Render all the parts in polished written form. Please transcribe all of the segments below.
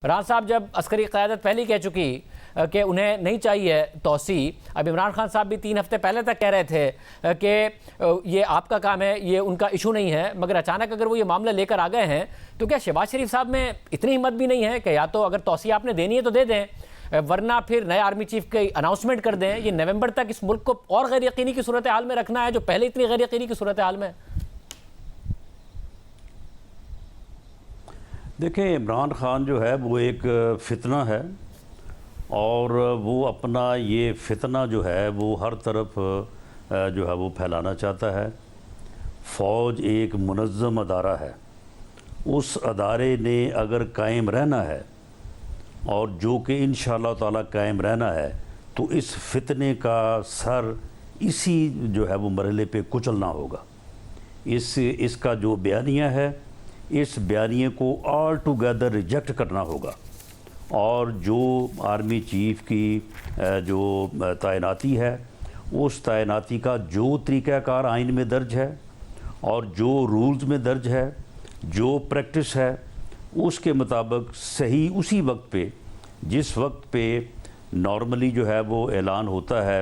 राज साहब, जब अस्करी क़यादत पहले कह चुकी कि उन्हें नहीं चाहिए तोसी, अब इमरान खान साहब भी 3 हफ्ते पहले तक कह रहे थे कि ये आपका काम है, ये उनका इशू नहीं है, मगर अचानक अगर वो ये मामला लेकर आ गए हैं तो क्या शहबाज शरीफ साहब में इतनी हिम्मत भी नहीं है कि या तो अगर तोसी आपने देनी है तो दे दें, वरना फिर नए आर्मी चीफ की अनाउंसमेंट कर दें। ये नवंबर तक इस मुल्क को और गैर यकीनी की सूरत हाल में रखना है जो पहले इतनी गैर यकीनी की सूरत हाल में। देखिए, इमरान खान जो है वो एक फितना है और वो अपना ये फितना जो है वो हर तरफ जो है वो फैलाना चाहता है। फ़ौज एक मुनज़्ज़म अदारा है, उस अदारे ने अगर कायम रहना है और जो कि इंशाअल्लाह ताला कायम रहना है तो इस फितने का सर इसी जो है वो मरहले पे कुचलना होगा। इसका जो बयानिया है, इस बयानिए को ऑल टुगेदर रिजेक्ट करना होगा और जो आर्मी चीफ़ की जो तैनाती है उस तैनाती का जो तरीक़ाकार आइन में दर्ज है और जो रूल्स में दर्ज है, जो प्रैक्टिस है, उसके मुताबिक सही उसी वक्त पे, जिस वक्त पे नॉर्मली जो है वो ऐलान होता है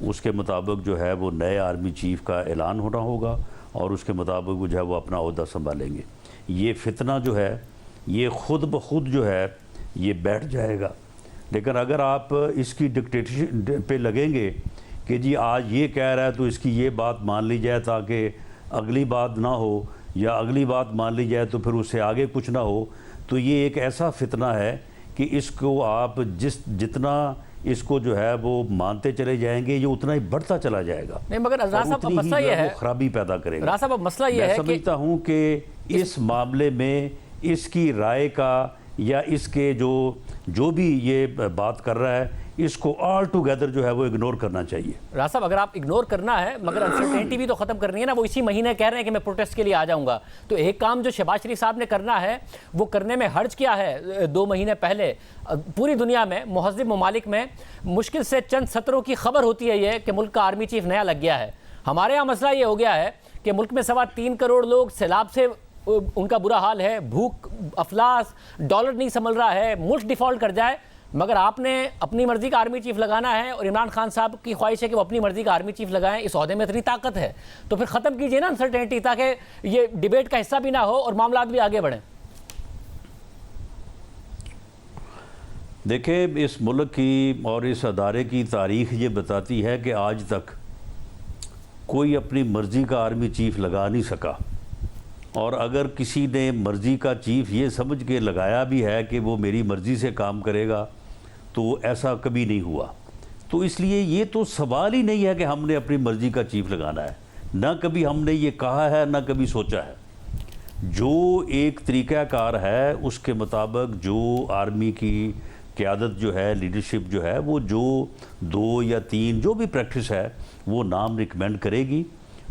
उसके मुताबिक जो है वो नए आर्मी चीफ़ का ऐलान होना होगा और उसके मुताबिक वो जो है वो अपना ओहदा संभालेंगे। ये फितना जो है ये ख़ुद ब खुद जो है ये बैठ जाएगा। लेकिन अगर आप इसकी डिक्टेटरशिप पे लगेंगे कि जी आज ये कह रहा है तो इसकी ये बात मान ली जाए ताकि अगली बात ना हो, या अगली बात मान ली जाए तो फिर उससे आगे कुछ ना हो, तो ये एक ऐसा फितना है कि इसको आप जितना इसको जो है वो मानते चले जाएंगे ये उतना ही बढ़ता चला जाएगा। नहीं, मगर राज साहब अब मसला ये है, खराबी पैदा करेगा। राज साहब अब मसला ये है, मैं समझता हूँ कि इस मामले में इसकी राय का या इसके जो भी ये बात कर रहा है इसको ऑल टुगेदर जो है वो इग्नोर करना चाहिए। राज साहब, अगर आप इग्नोर करना है मगर अनसर्टेनिटी भी तो ख़त्म करनी है ना। वो इसी महीने कह रहे हैं कि मैं प्रोटेस्ट के लिए आ जाऊंगा, तो एक काम जो शहबाज शरीफ साहब ने करना है वो करने में हर्ज क्या है। 2 महीने पहले पूरी दुनिया में मुहज़्ज़िब ममालिक में मुश्किल से चंद सत्रों की खबर होती है ये कि मुल्क का आर्मी चीफ नया लग गया है। हमारे यहाँ मसला ये हो गया है कि मुल्क में 3.25 करोड़ लोग सैलाब से उनका बुरा हाल है, भूख, अफलास, डॉलर नहीं संभल रहा है, मुल्क डिफ़ॉल्ट कर जाए, मगर आपने अपनी मर्ज़ी का आर्मी चीफ लगाना है और इमरान खान साहब की ख्वाहिश है कि वो अपनी मर्ज़ी का आर्मी चीफ लगाएं। इस ओहदे में इतनी ताकत है तो फिर ख़त्म कीजिए ना अनसर्टेनिटी, ताकि ये डिबेट का हिस्सा भी ना हो और मामला भी आगे बढ़ें। देखिए, इस मुल्क की और इस अदारे की तारीख़ ये बताती है कि आज तक कोई अपनी मर्ज़ी का आर्मी चीफ लगा नहीं सका, और अगर किसी ने मर्ज़ी का चीफ़ ये समझ के लगाया भी है कि वो मेरी मर्ज़ी से काम करेगा तो ऐसा कभी नहीं हुआ। तो इसलिए ये तो सवाल ही नहीं है कि हमने अपनी मर्ज़ी का चीफ़ लगाना है, ना कभी हमने ये कहा है ना कभी सोचा है। जो एक तरीक़ाकार है उसके मुताबिक जो आर्मी की क़यादत जो है, लीडरशिप जो है, वो जो 2 या 3 जो भी प्रैक्टिस है वो नाम रिकमेंड करेगी,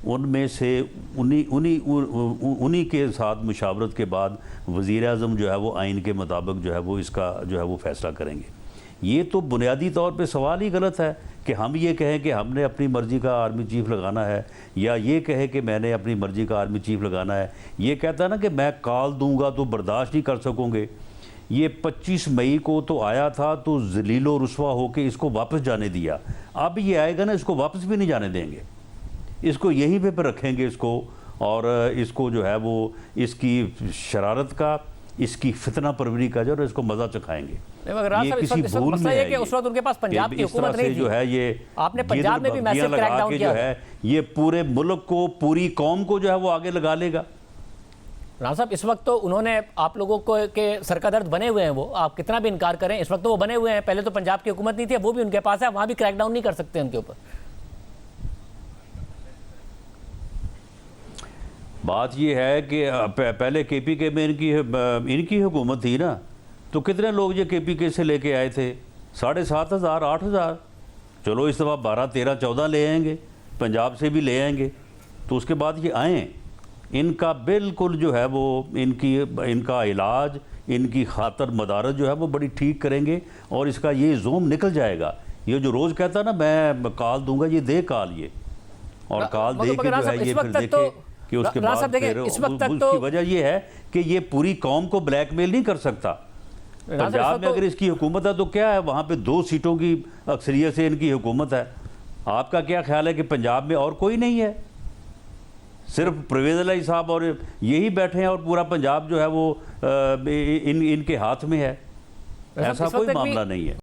उनमें से उन्हीं के साथ मुशावरत के बाद वज़ीर-ए-आज़म जो है वो आइन के मुताबिक जो है वो इसका जो है वो फ़ैसला करेंगे। ये तो बुनियादी तौर पे सवाल ही गलत है कि हम ये कहें कि हमने अपनी मर्ज़ी का आर्मी चीफ लगाना है, या ये कहे कि मैंने अपनी मर्ज़ी का आर्मी चीफ लगाना है। ये कहता है ना कि मैं कॉल दूंगा तो बर्दाश्त नहीं कर सकोगे। ये 25 मई को तो आया था तो ज़लीलो रुस्वा होकर इसको वापस जाने दिया, अब ये आएगा ना इसको वापस भी नहीं जाने देंगे, इसको यहीं पे रखेंगे इसको, और इसको जो है वो इसकी शरारत का, इसकी फितना परवरी का जो है इसको मज़ा चखाएंगे। ये किसी भूल में है कि उस वक्त उनके पास पंजाब की हुकूमत नहीं थी, जो है ये आपने पंजाब में भी मैसिव क्रैकडाउन किया, जो है ये पूरे मुल्क को, पूरी कौम को जो है वो आगे लगा लेगा। राना साहब, इस वक्त तो उन्होंने आप लोगों को के सर का दर्द बने हुए हैं, वो आप कितना भी इनकार करें इस वक्त तो वो बने हुए हैं। पहले तो पंजाब की हुकूमत नहीं थी, वो भी उनके पास है, वहाँ भी क्रैकडाउन नहीं कर सकते उनके ऊपर। बात ये है कि पहले KPK में इनकी हुकूमत थी ना, तो कितने लोग ये KPK से लेके आए थे? 7,500 8,000। चलो इस दफ़ा 12 13 14 ले आएंगे, पंजाब से भी ले आएंगे, तो उसके बाद ये आएँ, इनका बिल्कुल जो है वो इनका इलाज, इनकी खातर मदारत जो है वो बड़ी ठीक करेंगे और इसका ये जोम निकल जाएगा। ये जो रोज़ कहता ना मैं कॉल दूंगा, ये दे कॉल, ये और कॉल दे के जो है ये फिर देखे कि उसके बाद फिर उसकी वजह ये है कि ये पूरी कौम को ब्लैकमेल नहीं कर सकता। पंजाब में अगर इसकी हुकूमत है तो क्या है, वहाँ पे 2 सीटों की अक्सरियत से इनकी हुकूमत है। आपका क्या ख्याल है कि पंजाब में और कोई नहीं है, सिर्फ परवेज़ इलाही साहब और यही बैठे हैं और पूरा पंजाब जो है वो इनके हाथ में है? ऐसा कोई मामला नहीं है।